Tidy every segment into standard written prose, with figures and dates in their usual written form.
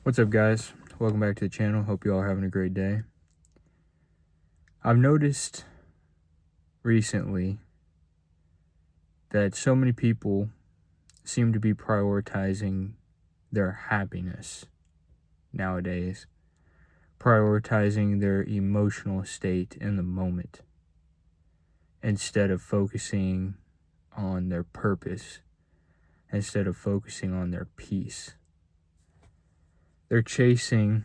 What's up, guys? Welcome back to the channel. Hope you all are having a great day. I've noticed recently that so many people seem to be prioritizing their happiness nowadays, prioritizing their emotional state in the moment instead of focusing on their purpose, instead of focusing on their peace. They're chasing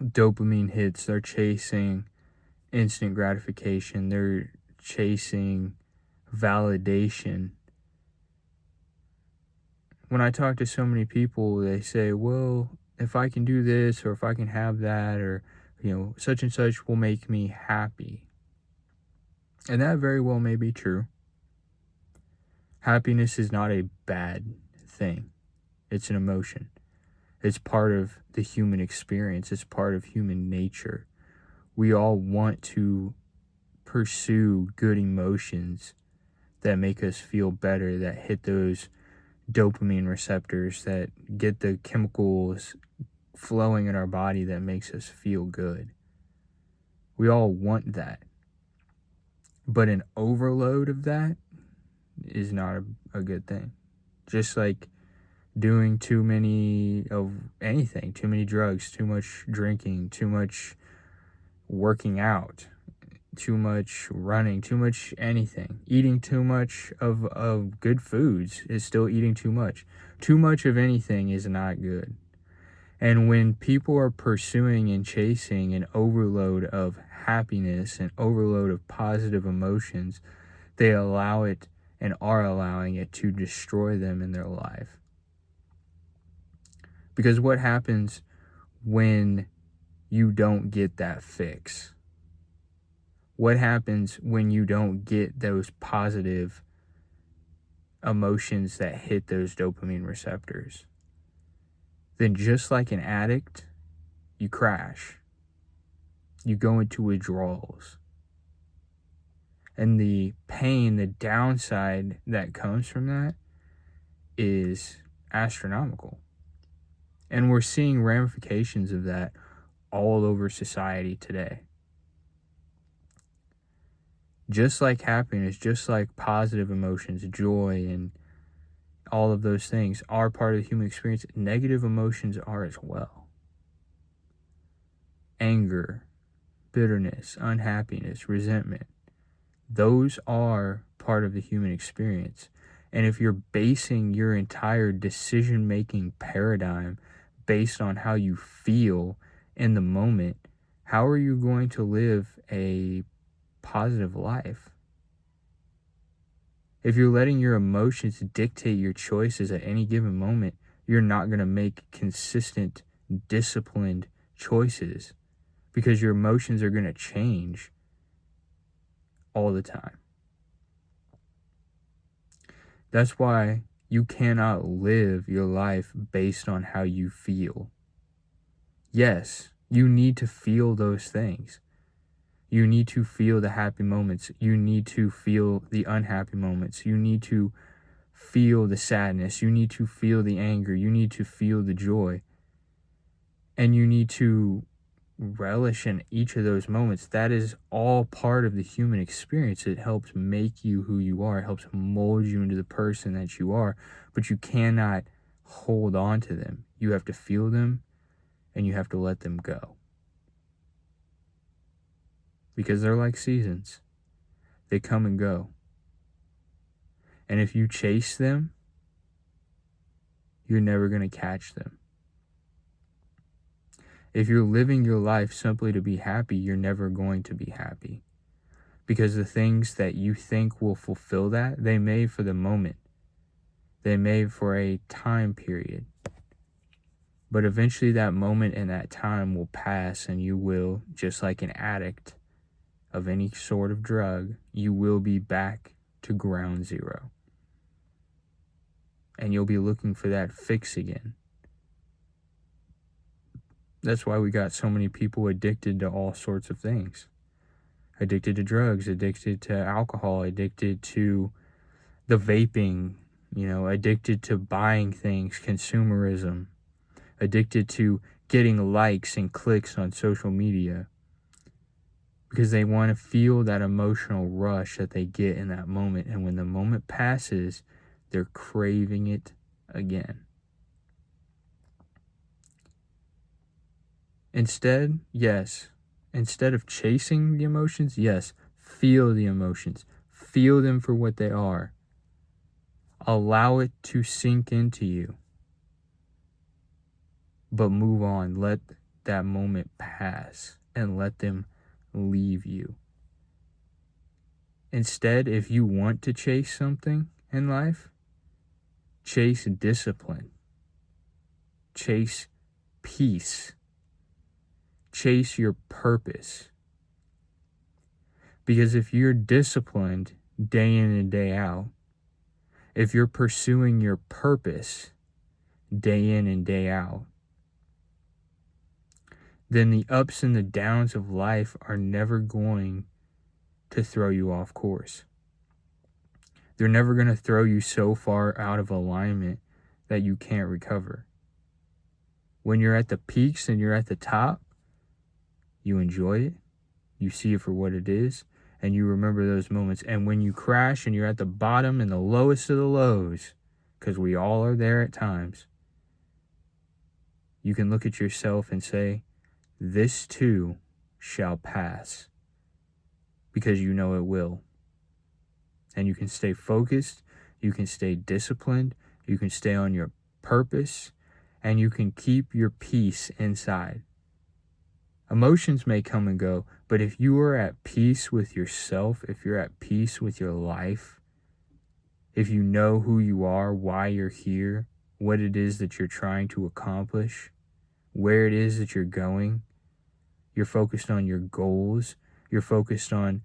dopamine hits, they're chasing instant gratification, they're chasing validation. When I talk to so many people, they say, well, if I can do this, or if I can have that, or such and such will make me happy. And that very well may be true. Happiness is not a bad thing. It's an emotion. It's part of the human experience. It's part of human nature. We all want to pursue good emotions that make us feel better, that hit those dopamine receptors, that get the chemicals flowing in our body that makes us feel good. We all want that. But an overload of that is not a good thing. Just like doing too many of anything, too many drugs, too much drinking, too much working out, too much running, too much anything. Eating too much of good foods is still eating too much. Too much of anything is not good. And when people are pursuing and chasing an overload of happiness, an overload of positive emotions, they allow it and are allowing it to destroy them in their life. Because what happens when you don't get that fix? What happens when you don't get those positive emotions that hit those dopamine receptors? Then just like an addict, you crash. You go into withdrawals. And the pain, the downside that comes from that is astronomical. And we're seeing ramifications of that all over society today. Just like happiness, just like positive emotions, joy, and all of those things are part of the human experience, negative emotions are as well. Anger, bitterness, unhappiness, resentment, those are part of the human experience. And if you're basing your entire decision-making paradigm based on how you feel in the moment, how are you going to live a positive life? If you're letting your emotions dictate your choices at any given moment, you're not going to make consistent, disciplined choices because your emotions are going to change all the time. That's why you cannot live your life based on how you feel. Yes, you need to feel those things. You need to feel the happy moments. You need to feel the unhappy moments. You need to feel the sadness. You need to feel the anger. You need to feel the joy. And you need to relish in each of those moments. That is all part of the human experience. It helps make you who you are. It helps mold you into the person that you are. But you cannot hold on to them. You have to feel them and you have to let them go. Because they're like seasons. They come and go. And if you chase them, you're never going to catch them. If you're living your life simply to be happy, you're never going to be happy. Because the things that you think will fulfill that, they may for the moment. They may for a time period. But eventually that moment and that time will pass, and you will, just like an addict of any sort of drug, you will be back to ground zero. And you'll be looking for that fix again. That's why we got so many people addicted to all sorts of things. Addicted to drugs, addicted to alcohol, addicted to the vaping, addicted to buying things, consumerism. addicted to getting likes and clicks on social media, because they want to feel that emotional rush that they get in that moment. And when the moment passes, they're craving it again. Instead of chasing the emotions, yes, feel the emotions. Feel them for what they are. Allow it to sink into you. But move on. Let that moment pass and let them leave you. Instead, if you want to chase something in life, chase discipline. Chase peace. Chase your purpose. Because if you're disciplined day in and day out, if you're pursuing your purpose day in and day out, then the ups and the downs of life are never going to throw you off course. They're never going to throw you so far out of alignment that you can't recover. When you're at the peaks and you're at the top, you enjoy it, you see it for what it is, and you remember those moments. And when you crash and you're at the bottom and the lowest of the lows, because we all are there at times, you can look at yourself and say, this too shall pass, because you know it will. And you can stay focused, you can stay disciplined, you can stay on your purpose, and you can keep your peace inside. Emotions may come and go, but if you are at peace with yourself, if you're at peace with your life, if you know who you are, why you're here, what it is that you're trying to accomplish, where it is that you're going, you're focused on your goals, you're focused on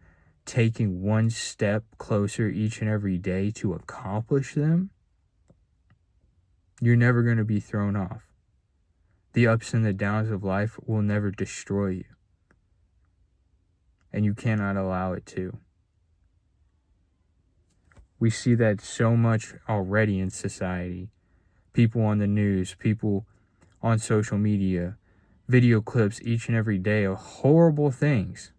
taking one step closer each and every day to accomplish them, you're never going to be thrown off. The ups and the downs of life will never destroy you. And you cannot allow it to. We see that so much already in society. People on the news, people on social media, video clips each and every day of horrible things,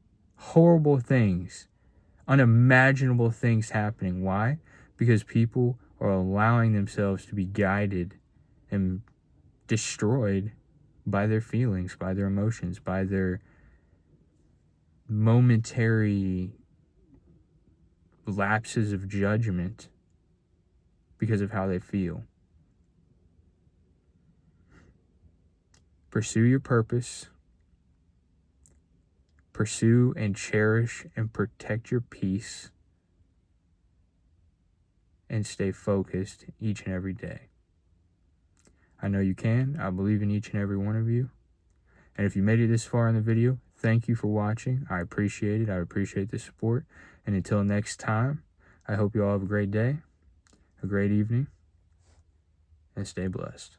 unimaginable things happening. Why? Because people are allowing themselves to be guided and destroyed by their feelings, by their emotions, by their momentary lapses of judgment because of how they feel. Pursue your purpose. Pursue and cherish and protect your peace. And stay focused each and every day. I know you can. I believe in each and every one of you. And if you made it this far in the video, thank you for watching. I appreciate it. I appreciate the support. And until next time, I hope you all have a great day, a great evening, and stay blessed.